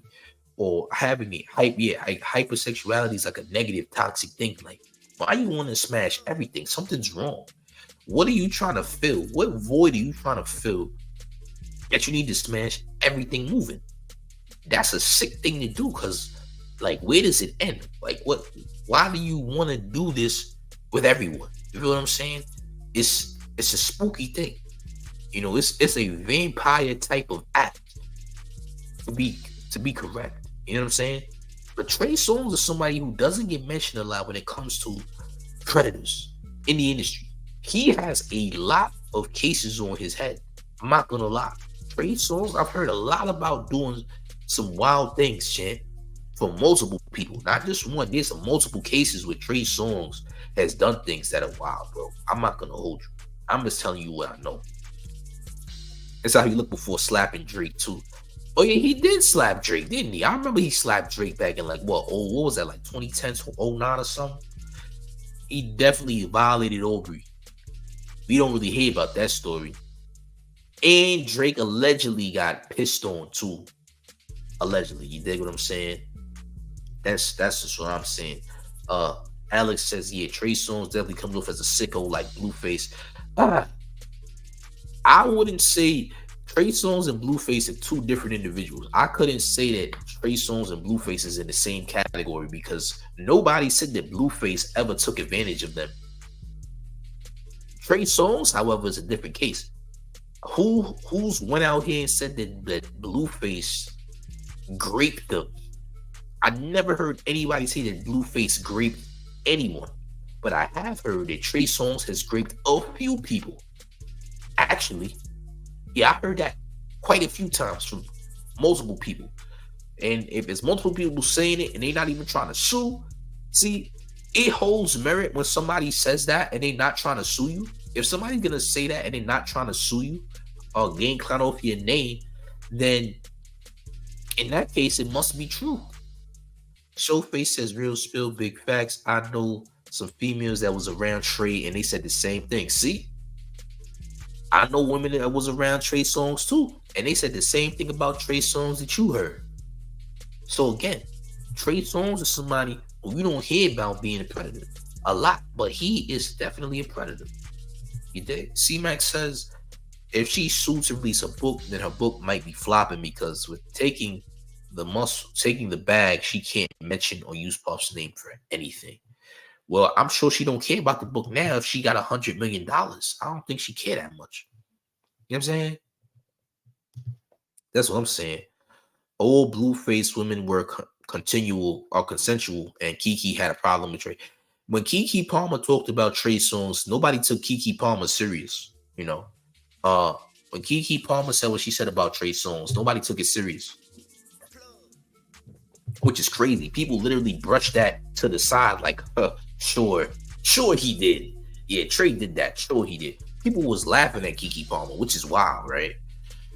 or having a hypersexuality is like a negative, toxic thing. Like, why you want to smash everything? Something's wrong. What are you trying to fill? What void are you trying to fill that you need to smash everything moving? That's a sick thing to do, because, like, where does it end? Like, what? Why do you want to do this with everyone? You feel what I'm saying? It's a spooky thing. It's a vampire type of act, to be correct. You know what I'm saying? But Trey Songz is somebody who doesn't get mentioned a lot when it comes to predators in the industry. He has a lot of cases on his head. I'm not gonna lie. Trey Songz, I've heard a lot about doing some wild things, champ, from multiple people, not just one. There's some multiple cases where Trey Songz has done things that are wild, bro. I'm not gonna hold you. I'm just telling you what I know. That's how he looked before slapping Drake too. Oh yeah, he did slap Drake, didn't he? I remember he slapped Drake back in like what was that, like 2010, 09 or something? He definitely violated Aubrey. We don't really hear about that story. And Drake allegedly got pissed on too. Allegedly, you dig what I'm saying? That's just what I'm saying. Alex says, yeah, Trey Songz definitely comes off as a sicko like Blueface. I wouldn't say Trey Songz and Blueface are two different individuals. I couldn't say that Trey Songz and Blueface is in the same category because nobody said that Blueface ever took advantage of them. Trey Songz, however, is a different case. Who's went out here and said that Blueface graped them? I never heard anybody say that Blueface graped anyone, but I have heard that Trey Songz has graped a few people. Actually, yeah, I heard that quite a few times from multiple people. And if it's multiple people saying it and they're not even trying to sue, see, it holds merit when somebody says that and they're not trying to sue you. If somebody's gonna say that and they're not trying to sue you or gain clout off your name, then in that case, it must be true. Showface says, real spill, big facts. I know some females that was around Trey and they said the same thing. See? I know women that was around Trey Songz too, and they said the same thing about Trey Songz that you heard. So again, Trey Songz is somebody who you don't hear about being a predator a lot, but he is definitely a predator. You dig? C-Max says, if she sues to release a book, then her book might be flopping because with taking the bag, she can't mention or use Puff's name for anything. Well, I'm sure she don't care about the book now if she got $100 million. I don't think she care that much. You know what I'm saying? That's what I'm saying. Old Blueface women were consensual, and Keke had a problem with Trey. When Keke Palmer talked about Trey Songz, nobody took Keke Palmer serious. You know, when Keke Palmer said what she said about Trey Songz, nobody took it serious, which is crazy. People literally brushed that to the side, like, sure he did. Yeah, Trey did that. Sure he did. People was laughing at Keke Palmer, which is wild, right?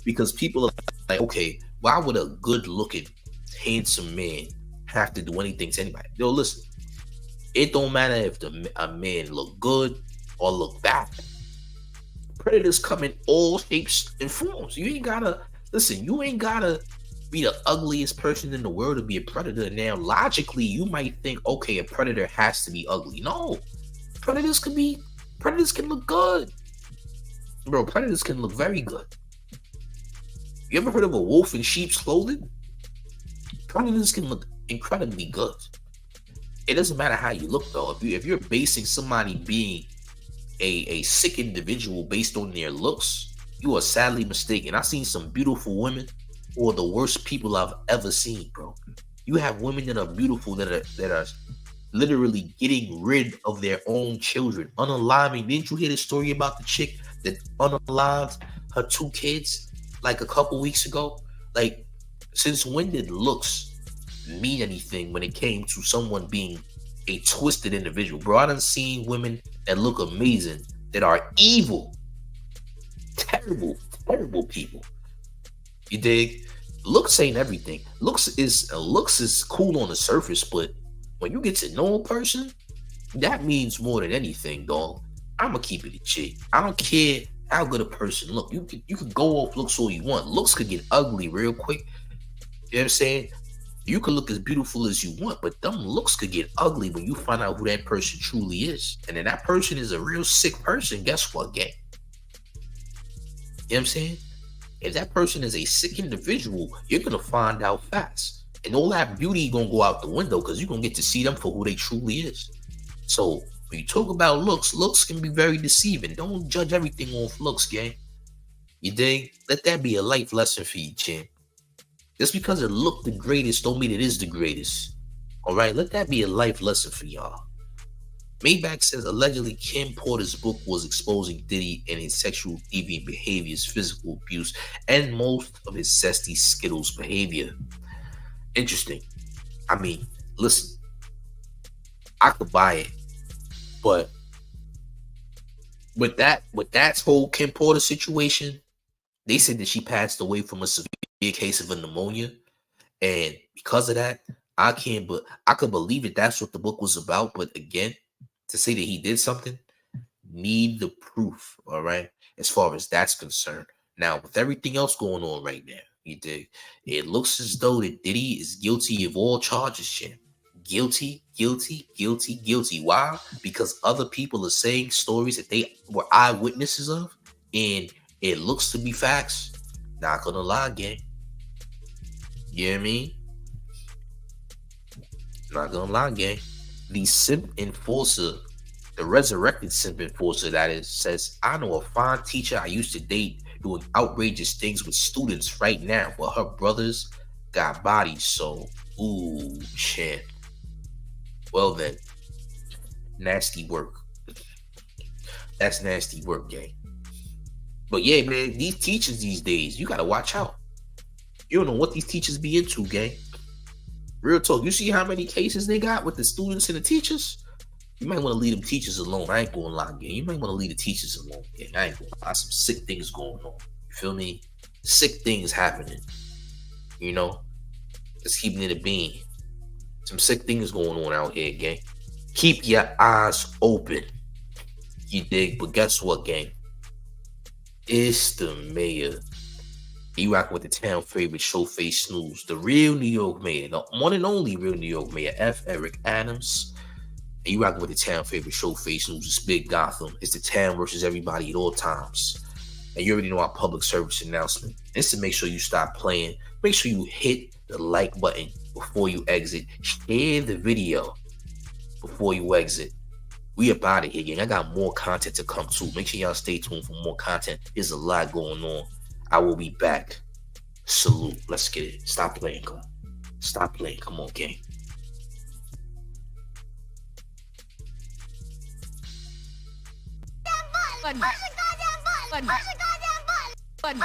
Because people are like, okay, why would a good-looking, handsome man have to do anything to anybody? Yo, listen, it don't matter if a man look good or look bad. Predators come in all shapes and forms. You ain't gotta be the ugliest person in the world to be a predator. Now, logically, you might think, okay, a predator has to be ugly. No, predators can look good. Bro, predators can look very good. You ever heard of a wolf in sheep's clothing? Predators can look incredibly good. It doesn't matter how you look, though. If you're basing somebody being a sick individual based on their looks, you are sadly mistaken. I've seen some beautiful women who are the worst people I've ever seen, bro. You have women that are beautiful that are literally getting rid of their own children, unaliving. Didn't you hear the story about the chick that unalived her 2 kids like a couple weeks ago? Like, since when did looks mean anything when it came to someone being a twisted individual? Bro, I done seen women that look amazing that are evil, terrible people. You dig? Looks ain't everything. Looks is cool on the surface, but when you get to know a person, that means more than anything, dog. I'ma keep it a G. I don't care how good a person look. You can go off looks all you want. Looks could get ugly real quick. You know what I'm saying? You can look as beautiful as you want, but them looks could get ugly when you find out who that person truly is. And if that person is a real sick person, guess what, gang? You know what I'm saying? If that person is a sick individual, you're going to find out fast. And all that beauty going to go out the window because you're going to get to see them for who they truly is. So when you talk about looks can be very deceiving. Don't judge everything off looks, gang. You dig? Let that be a life lesson for you, champ. Just because it looked the greatest don't mean it is the greatest. All right, let that be a life lesson for y'all. Maybach says allegedly Kim Porter's book was exposing Diddy and his sexual deviant behaviors, physical abuse, and most of his zesty Skittles behavior. Interesting. I mean, listen, I could buy it, but with that whole Kim Porter situation, they said that she passed away from a severe case of a pneumonia, and because of that, I could believe it. That's what the book was about. But again, to say that he did something, need the proof. All right, as far as that's concerned. Now, with everything else going on right now, you dig? It looks as though that Diddy is guilty of all charges, champ. Guilty. Why? Because other people are saying stories that they were eyewitnesses of, and it looks to be facts. Not gonna lie, gang. You know what I mean? Not gonna lie, gang. The simp enforcer, the resurrected simp enforcer, that is, says, I know a fine teacher I used to date doing outrageous things with students right now, but her brothers got bodies, so, ooh, champ. Well then, nasty work. That's nasty work, gang. But yeah, man, these teachers these days, you gotta watch out. You don't know what these teachers be into, gang. Real talk. You see how many cases they got with the students and the teachers? You might want to leave them teachers alone. I ain't gonna lie, gang. You might want to leave the teachers alone, gang. I ain't gonna lie. Some sick things going on. You feel me? Sick things happening. You know? Just keeping it a bean. Some sick things going on out here, gang. Keep your eyes open. You dig? But guess what, gang? It's the mayor. You rocking with the town favorite Showface Snooze, the real New York mayor, the one and only real New York mayor, F. Eric Adams. And you rocking with the town favorite Showface Snooze. It's Big Gotham. It's the town versus everybody at all times. And you already know our public service announcement. It's to make sure you stop playing. Make sure you hit the like button before you exit. Share the video before you exit. We up out of here, gang. I got more content to come too. Make sure y'all stay tuned for more content. There's a lot going on. I will be back. Salute. Let's get it. Stop playing. Come on. Stop playing. Come on, gang. Button.